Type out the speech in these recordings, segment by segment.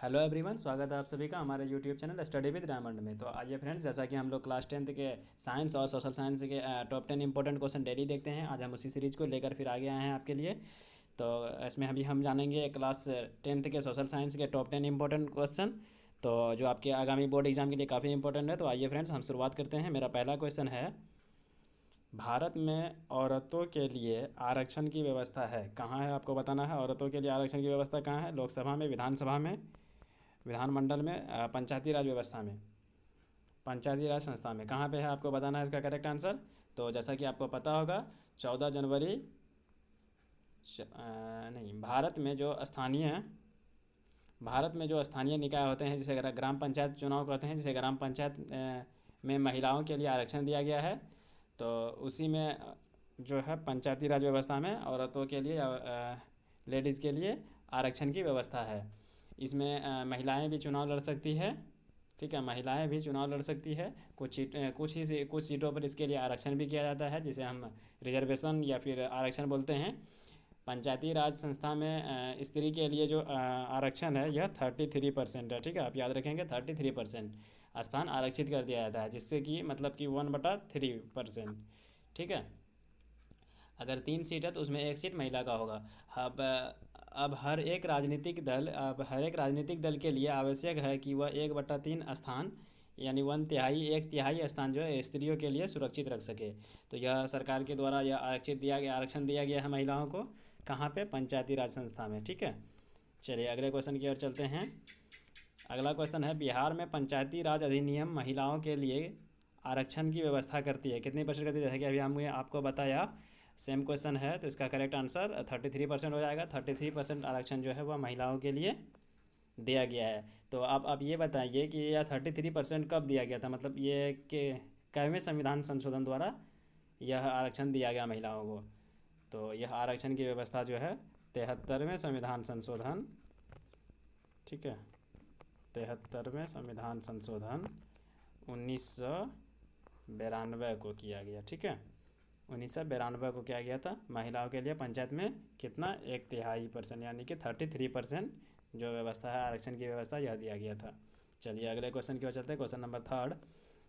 Hello everyone, स्वागत है आप सभी का हमारे YouTube channel study with diamond में। तो आइए फ्रेंड्स, जैसा कि हम लोग क्लास 10th के साइंस और सोशल साइंस के टॉप 10 इंपॉर्टेंट क्वेश्चन डेली देखते हैं। आज हम उसी सीरीज़ को लेकर फिर आगे आए हैं आपके लिए। तो इसमें अभी हम जानेंगे क्लास 10th के सोशल साइंस के टॉप 10 इंपॉर्टेंट क्वेश्चन, तो जो आपके आगामी बोर्ड एग्जाम के लिए काफ़ी इंपॉर्टेंट है। तो आइए फ्रेंड्स, हम शुरुआत करते हैं। मेरा पहला क्वेश्चन है, भारत में औरतों के लिए आरक्षण की व्यवस्था है कहाँ है? आपको बताना है औरतों के लिए आरक्षण की व्यवस्था कहाँ है। लोकसभा में, विधानसभा में, विधानमंडल में, पंचायती राज व्यवस्था में, पंचायती राज संस्था में, कहाँ पे है आपको बताना है इसका करेक्ट आंसर। तो जैसा कि आपको पता होगा, 14 जनवरी नहीं, भारत में जो स्थानीय निकाय होते हैं, जिसे ग्राम पंचायत चुनाव कहते हैं, जिसे ग्राम पंचायत में महिलाओं के लिए आरक्षण दिया गया है। तो उसी में जो है पंचायती राज व्यवस्था में औरतों के लिए, लेडीज़ के लिए आरक्षण की व्यवस्था है। इसमें महिलाएं भी चुनाव लड़ सकती है। ठीक है, महिलाएं भी चुनाव लड़ सकती है। कुछ सीटों पर इसके लिए आरक्षण भी किया जाता है, जिसे हम रिजर्वेशन या फिर आरक्षण बोलते हैं। पंचायती राज संस्था में स्त्री के लिए जो आरक्षण है, यह 33% है। ठीक है, आप याद रखेंगे, 33% स्थान आरक्षित कर दिया जाता है, जिससे कि मतलब कि 1/3%। ठीक है, अगर 3 सीट है तो उसमें एक सीट महिला का होगा। अब अब हर एक राजनीतिक दल के लिए आवश्यक है कि वह 1/3 स्थान, यानी 1/3, 1/3 स्थान जो है स्त्रियों के लिए सुरक्षित रख सके। तो यह सरकार के द्वारा यह आरक्षण दिया गया है महिलाओं को। कहाँ पे? पंचायती राज संस्था में। ठीक है, चलिए अगले क्वेश्चन की ओर चलते हैं। अगला क्वेश्चन है, बिहार में पंचायती राज अधिनियम महिलाओं के लिए आरक्षण की व्यवस्था करती है, कितनी परसेंट करती है? जैसे कि अभी हमने आपको बताया, सेम क्वेश्चन है, तो इसका करेक्ट आंसर 33% हो जाएगा। 33% आरक्षण जो है वह महिलाओं के लिए दिया गया है। तो आप ये बताइए कि यह 33% कब दिया गया था, मतलब ये कि कैवें संविधान संशोधन द्वारा यह आरक्षण दिया गया महिलाओं को? तो यह आरक्षण की व्यवस्था जो है 73वें संविधान संशोधन, ठीक है, 73वें संविधान संशोधन 1992 को किया गया। ठीक है, 1992 को किया गया था। महिलाओं के लिए पंचायत में कितना? 1/3%, यानी कि 33% जो व्यवस्था है आरक्षण की व्यवस्था, यह दिया गया था। चलिए अगले क्वेश्चन की ओर चलते हैं। क्वेश्चन नंबर 3,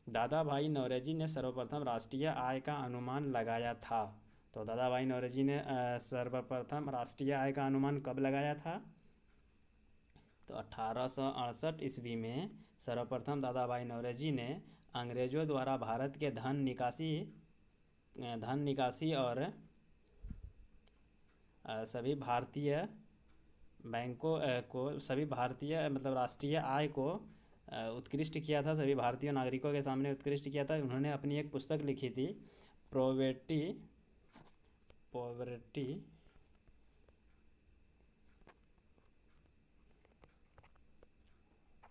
दादा भाई नौरोजी ने सर्वप्रथम राष्ट्रीय आय का अनुमान लगाया था। तो दादा भाई नौरोजी ने सर्वप्रथम राष्ट्रीय आय का अनुमान कब लगाया था? तो 1868 ईस्वी में सर्वप्रथम दादा भाई नौरोजी ने अंग्रेज़ों द्वारा भारत के धन निकासी और सभी भारतीय बैंकों को, सभी भारतीय मतलब राष्ट्रीय आय को उत्कृष्ट किया था, सभी भारतीय नागरिकों के सामने उत्कृष्ट किया था। उन्होंने अपनी एक पुस्तक लिखी थी, poverty poverty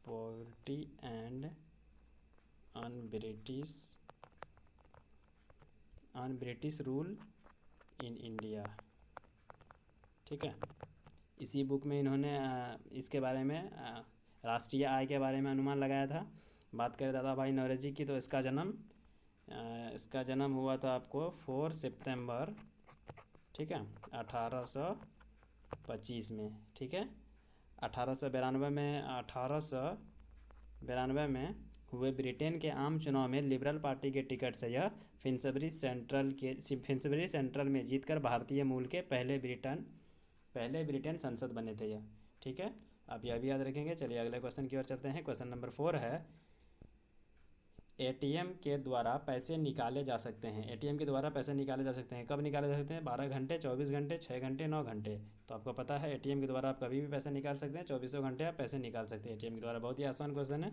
poverty and un British rule in India. ठीक है, इसी बुक में इन्होंने इसके बारे में, राष्ट्रीय आय के बारे में अनुमान लगाया था। बात करें दादा भाई नौरोजी की, तो इसका जन्म हुआ था आपको 4 सितंबर, ठीक है, 1825 में। ठीक है, 1892 में हुए ब्रिटेन के आम चुनाव में लिबरल पार्टी के टिकट से यह फिन्सबरी सेंट्रल में जीतकर भारतीय मूल के पहले ब्रिटेन संसद बने थे यह। ठीक है, आप यह भी याद रखेंगे। चलिए अगले क्वेश्चन की ओर चलते हैं। क्वेश्चन नंबर 4 है, एटीएम के द्वारा पैसे निकाले जा सकते हैं। एटीएम के द्वारा पैसे निकाले जा सकते हैं, कब निकाले जा सकते हैं? 12 घंटे, 24 घंटे, 6 घंटे, 9 घंटे। तो आपको पता है एटीएम के द्वारा आप कभी भी पैसे निकाल सकते हैं, 24 घंटे आप पैसे निकाल सकते हैं एटीएम के द्वारा। बहुत ही आसान क्वेश्चन है।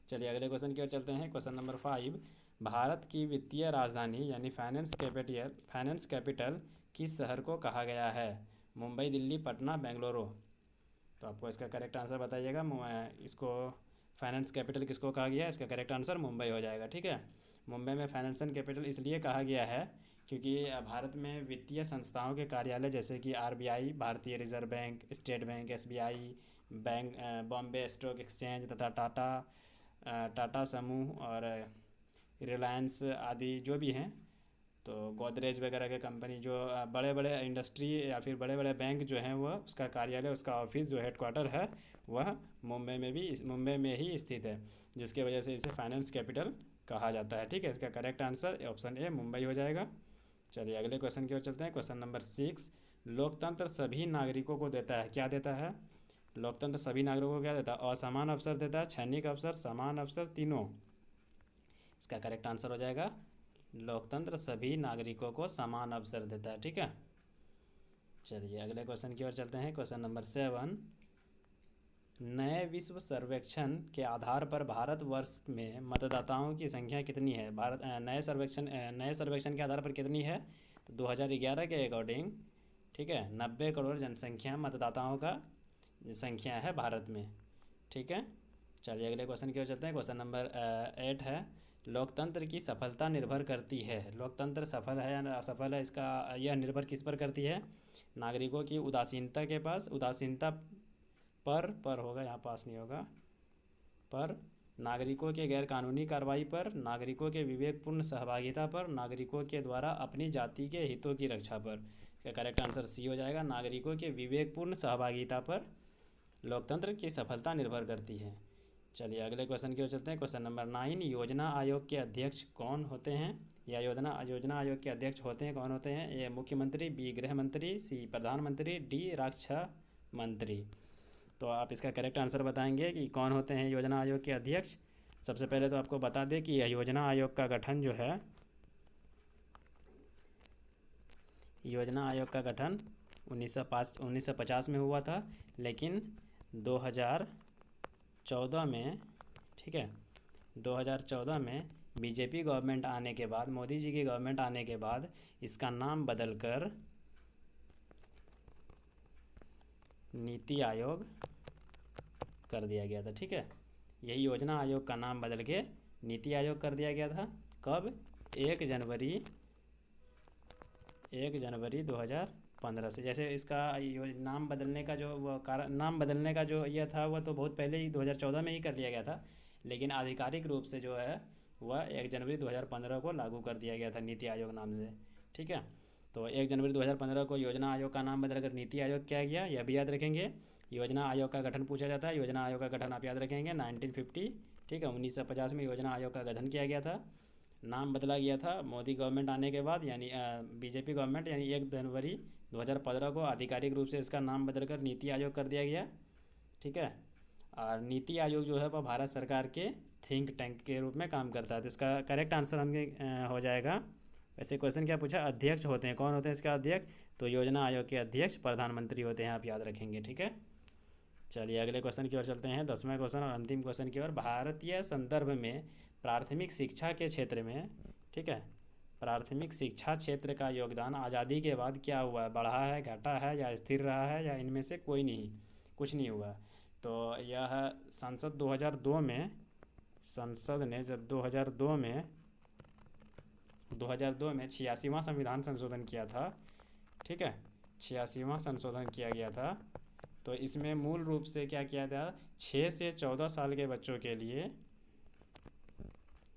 चलिए अगले क्वेश्चन की ओर चलते हैं। क्वेश्चन नंबर 5, भारत की वित्तीय राजधानी यानी फाइनेंस कैपिटल किस शहर को कहा गया है? मुंबई, दिल्ली, पटना, बेंगलुरु। तो आपको इसका करेक्ट आंसर बताइएगा। इसको फाइनेंस कैपिटल किसको कहा गया है? इसका करेक्ट आंसर मुंबई हो जाएगा। ठीक है, मुंबई में फाइनेंशियल कैपिटल इसलिए कहा गया है क्योंकि भारत में वित्तीय संस्थाओं के कार्यालय, जैसे कि आरबीआई, भारतीय reserve bank, state bank, SBI bank, Bombay stock exchange तथा टाटा समूह और रिलायंस आदि जो भी हैं, तो गोदरेज वगैरह के कंपनी जो बड़े बड़े इंडस्ट्री या फिर बड़े बड़े बैंक जो हैं वह उसका कार्यालय, उसका ऑफिस जो हेडक्वार्टर है वह मुंबई में ही स्थित है, जिसके वजह से इसे फाइनेंस कैपिटल कहा जाता है। ठीक है, इसका correct answer option A Mumbai हो जाएगा। चलिए अगले क्वेश्चन की ओर चलते हैं। क्वेश्चन नंबर 6, लोकतंत्र सभी नागरिकों को देता है, क्या देता है? लोकतंत्र सभी नागरिकों को क्या देता है? असमान अवसर देता है, क्षणिक अवसर, समान अवसर, तीनों। इसका करेक्ट आंसर हो जाएगा लोकतंत्र सभी नागरिकों को समान अवसर देता है। ठीक है, चलिए अगले क्वेश्चन की ओर चलते हैं। क्वेश्चन नंबर 7, नए विश्व सर्वेक्षण के आधार पर भारतवर्ष में मतदाताओं की संख्या कितनी है? नए सर्वेक्षण के आधार पर कितनी है? तो 2011 के अकॉर्डिंग, ठीक है, 90 करोड़ जनसंख्या मतदाताओं का संख्या है भारत में। ठीक है, चलिए अगले क्वेश्चन की ओर चलते हैं। क्वेश्चन नंबर 8 है, लोकतंत्र की सफलता निर्भर करती है, लोकतंत्र सफल है या असफल है, इसका यह निर्भर किस पर करती है? नागरिकों की उदासीनता पर होगा, यहाँ पास नहीं होगा, पर, नागरिकों के गैरकानूनी कार्रवाई पर, नागरिकों के विवेकपूर्ण सहभागिता पर, नागरिकों के द्वारा अपनी जाति के हितों की रक्षा पर। क्या करेक्ट आंसर सी हो जाएगा, नागरिकों के विवेकपूर्ण सहभागिता पर लोकतंत्र की सफलता निर्भर करती है। चलिए अगले क्वेश्चन की ओर चलते हैं। क्वेश्चन नंबर 9, योजना आयोग के अध्यक्ष कौन होते हैं? या योजना आयोग के अध्यक्ष होते हैं, कौन होते हैं? ए मुख्यमंत्री, बी गृह मंत्री, सी प्रधानमंत्री, डी रक्षा मंत्री। तो आप इसका करेक्ट आंसर बताएंगे कि कौन होते हैं योजना आयोग के अध्यक्ष। सबसे पहले तो आपको बता दें कि यह योजना आयोग का गठन जो है, योजना आयोग का गठन 1950 में हुआ था, लेकिन 2014 में, ठीक है, 2014 में बीजेपी गवर्नमेंट आने के बाद, मोदी जी की गवर्नमेंट आने के बाद इसका नाम बदलकर नीति आयोग कर दिया गया था। ठीक है, यही योजना आयोग का नाम बदल के नीति आयोग कर दिया गया था। कब? 1 जनवरी 2015 से। जैसे इसका नाम बदलने का जो नाम बदलने का जो यह था वह तो बहुत पहले ही 2014 में ही कर लिया गया था, लेकिन आधिकारिक रूप से जो है वह 1 जनवरी 2015 को लागू कर दिया गया था नीति आयोग नाम से। ठीक है, तो 1 जनवरी 2015 को योजना आयोग का नाम बदलकर नीति आयोग किया गया, यह भी याद रखेंगे। योजना आयोग का गठन पूछा जाता है, योजना आयोग का गठन आप याद रखेंगे 1950, ठीक है, 1950 में योजना आयोग का गठन किया गया था। नाम बदला गया था मोदी गवर्नमेंट आने के बाद, यानी बीजेपी गवर्नमेंट, यानी 1 जनवरी 2015 को आधिकारिक रूप से इसका नाम बदलकर नीति आयोग कर दिया गया। ठीक है, और नीति आयोग जो है वह भारत सरकार के थिंक टैंक के रूप में काम करता है। तो इसका करेक्ट आंसर हमें हो जाएगा। वैसे क्वेश्चन क्या पूछा? अध्यक्ष होते हैं, कौन होते हैं इसका अध्यक्ष? तो योजना आयोग के अध्यक्ष प्रधानमंत्री होते हैं, आप याद रखेंगे। ठीक है, चलिए अगले क्वेश्चन की ओर चलते हैं। 10वां क्वेश्चन और अंतिम क्वेश्चन की ओर। भारतीय संदर्भ में प्राथमिक शिक्षा के क्षेत्र में, ठीक है, प्राथमिक शिक्षा क्षेत्र का योगदान आज़ादी के बाद क्या हुआ? बढ़ा है, घटा है, या स्थिर रहा है, या इनमें से कुछ नहीं हुआ? तो यह संसद 2002 में, संसद ने जब 2002 में 86वां संविधान संशोधन किया था, ठीक है, 86वां संशोधन किया गया था, तो इसमें मूल रूप से क्या किया था? 6 से 14 साल के बच्चों के लिए,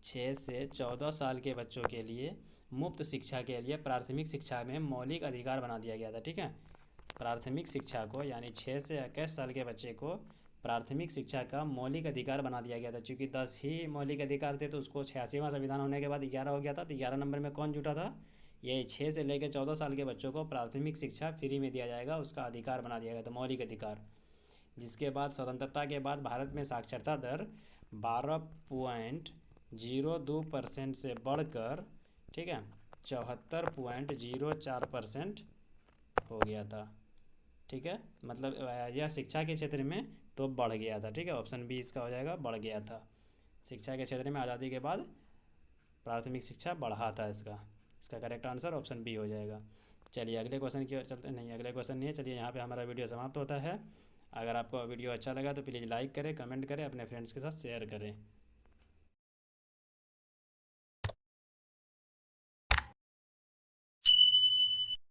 6 से 14 साल के बच्चों के लिए मुफ्त शिक्षा के लिए प्राथमिक शिक्षा में मौलिक अधिकार बना दिया गया था। ठीक है, प्राथमिक शिक्षा को, यानी 6 से 21 साल के बच्चे को प्राथमिक शिक्षा का मौलिक अधिकार बना दिया गया था। चूँकि 10 ही मौलिक अधिकार थे तो उसको 86वां संविधान होने के बाद 11 हो गया था। तो 11 नंबर में कौन जुटा था? ये 6 से लेकर 14 साल के बच्चों को प्राथमिक शिक्षा फ्री में दिया जाएगा, उसका अधिकार बना दिया गया था, मौलिक अधिकार। जिसके बाद स्वतंत्रता के बाद भारत में साक्षरता दर 12.02% से बढ़कर, ठीक है, 74.04% हो गया था। ठीक है, मतलब यह शिक्षा के क्षेत्र में तो बढ़ गया था। ठीक है, ऑप्शन बी इसका हो जाएगा, बढ़ गया था। शिक्षा के क्षेत्र में आज़ादी के बाद प्राथमिक शिक्षा बढ़ा था इसका करेक्ट आंसर ऑप्शन बी हो जाएगा। चलिए अगले क्वेश्चन की ओर चलते हैं। नहीं, अगले क्वेश्चन नहीं है। चलिए यहाँ पे हमारा वीडियो समाप्त होता है। अगर आपको वीडियो अच्छा लगा तो प्लीज़ लाइक करें, कमेंट करें, अपने फ्रेंड्स के साथ शेयर करें।